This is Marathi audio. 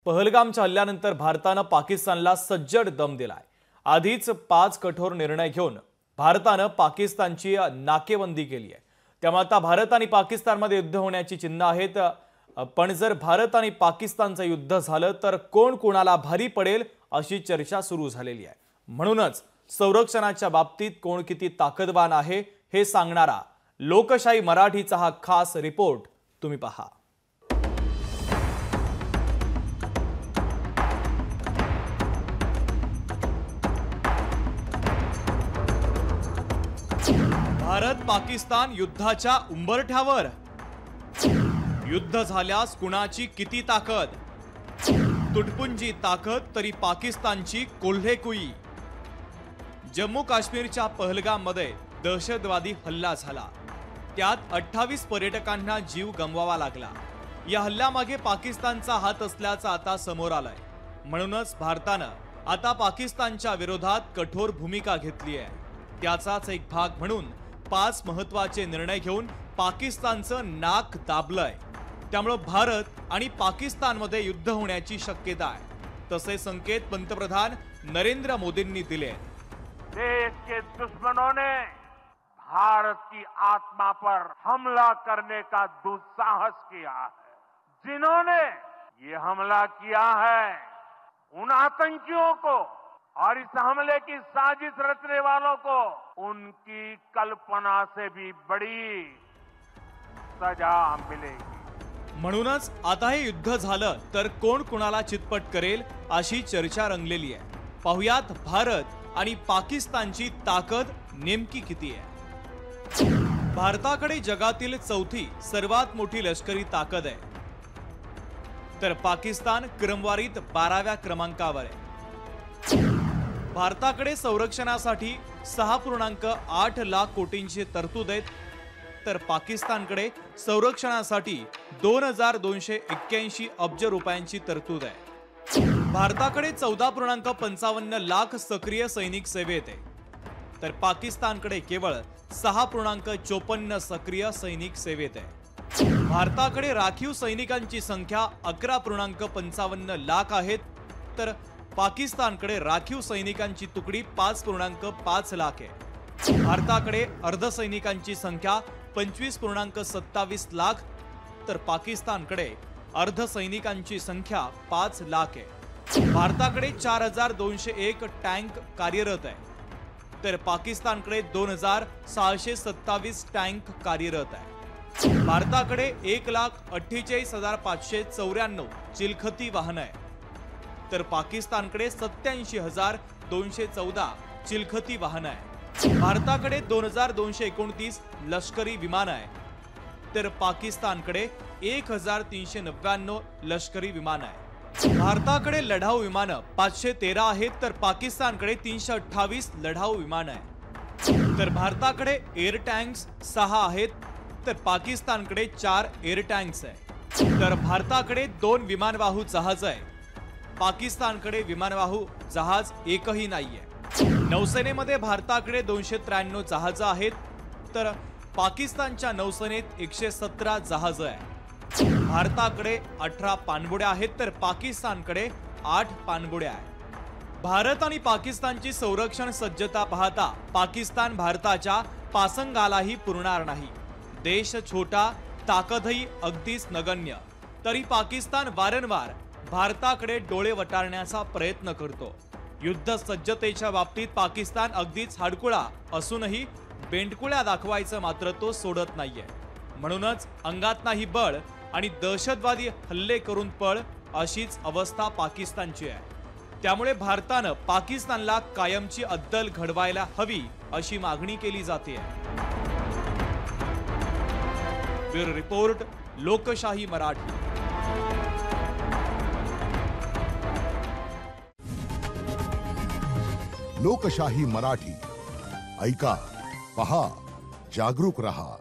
पहलगामच्या हल्ल्यानंतर भारतानं पाकिस्तानला सज्जड दम दिलाय। आधीच 5 कठोर निर्णय घेऊन भारतानं पाकिस्तानची नाकेबंदी केली आहे। त्यामुळे आता भारत आणि पाकिस्तानमध्ये युद्ध होण्याची चिन्ह आहेत। पण जर भारत आणि पाकिस्तानचं युद्ध झालं तर कोण कोणाला भारी पडेल अशी चर्चा सुरू झालेली आहे। म्हणूनच संरक्षणाच्या बाबतीत कोण किती ताकदवान आहे हे सांगणारा लोकशाही मराठीचा हा खास रिपोर्ट तुम्ही पहा। भारत पाकिस्तान युद्धाच्या उंबरठ्यावर। युद्ध झाल्यास कुणाची किती ताकद? तुटपुंजी ताकद तरी पाकिस्तानची कोल्हेकुई। जम्मू काश्मीरच्या पहलगाम मध्ये दहशतवादी हल्ला झाला। त्यात 28 पर्यटकांना जीव गमवावा लागला। या हल्ल्यामागे पाकिस्तानचा हात असल्याचं आता समोर आलंय। म्हणूनच भारतानं आता पाकिस्तानच्या विरोधात कठोर भूमिका घेतली आहे। त्याचाच एक भाग म्हणून 5 महत्त्वाचे निर्णय घेऊन पाकिस्तानचं नाक दाबलंय। त्यामुळे भारत आणि पाकिस्तानमध्ये युद्ध होण्याची शक्यता आहे। तसे संकेत पंतप्रधान नरेंद्र मोदींनी दिले। देश के दुश्मनों ने भारत की आत्मा पर हमला करने का दुस्साहस किया है। जिन्होंने ये हमला किया है उन आतंकियों को और इस हमले की साजिश रचने वालों को उनकी कल्पना से भी बड़ी सजा मिलेगी। म्हणूनच आता हे युद्ध झालं तर कोण कोणाला चितपट करेल अशी चर्चा रंगलेली आहे। पाहुयात भारत आणि पाकिस्तानची ताकद नेमकी किती आहे। भारताकडे जगातील चौथी सर्वात मोठी लष्करी ताकद आहे, तर पाकिस्तान क्रमवारीत 12व्या क्रमांकावर आहे। भारताकडे संरक्षणासाठी 6.8 लाख कोटींची तरतूद आहे, तर पाकिस्तानकडे संरक्षणासाठी 2281 अब्ज रुपयांची तरतूद आहे। भारताकडे 14.55 लाख सक्रिय सैनिक सेवेत आहे, तर पाकिस्तानकडे केवळ 6.54 सक्रिय सैनिक सेवेत आहे। भारताकडे राखीव सैनिकांची संख्या 11.55 लाख आहेत, तर पाकिस्तानकडे राखीव सैनिकांची तुकडी 5.5 लाख आहे। भारताकडे अर्धसैनिकांची संख्या 25.27 लाख, तर पाकिस्तानकडे अर्धसैनिकांची संख्या 5 लाख आहे। भारताकडे 4201 टँक कार्यरत आहे, तर पाकिस्तानकडे 2627 टँक कार्यरत आहे। भारताकडे 1,48,594 चिलखती वाहन आहे, तर पाकिस्तानकडे 87,214 चिलखती वाहन आहे। भारताकडे 2229 लष्करी विमान आहे, तर पाकिस्तानकडे 1399 लष्करी विमान आहे। भारताकडे लढाऊ विमानं 513 आहेत, तर पाकिस्तानकडे 328 लढाऊ विमान आहे। तर भारताकडे एअर टँक्स 6 आहेत, तर पाकिस्तानकडे 4 एअर टँक्स आहे। तर भारताकडे 2 विमानवाहू जहाज आहे, पाकिस्तानकडे विमानवाहू जहाज एकही नाहीये। नौसेनेमध्ये भारताकडे 293 जहाज आहेत, तर पाकिस्तानच्या नौसेनेत 117 जहाज आहे। भारताकडे 18 पाणबुड्या आहेत, तर पाकिस्तानकडे 8 पाणबुड्या आहेत। भारत आणि पाकिस्तानची संरक्षण सज्जता पाहता पाकिस्तान भारताच्या पासंगालाही पुरणार नाही। देश छोटा, ताकदही अगदीच नगण्य, तरी पाकिस्तान वारंवार भारताकडे डोळे वटारण्याचा प्रयत्न करतो। युद्ध सज्जतेच्या बाबतीत पाकिस्तान अगदीच हाडकुळा असूनही बेंडकुळ्या दाखवायचं मात्र तो सोडत नाहीये। म्हणूनच अंगात नाही बळ आणि दहशतवादी हल्ले करून पळ अशीच अवस्था पाकिस्तानची आहे। त्यामुळे भारतानं पाकिस्तानला कायमची अद्दल घडवायला हवी अशी मागणी केली जाते। ब्युरो रिपोर्ट, लोकशाही मराठी। लोकशाही मराठी ऐका, पहा, जागरूक रहा।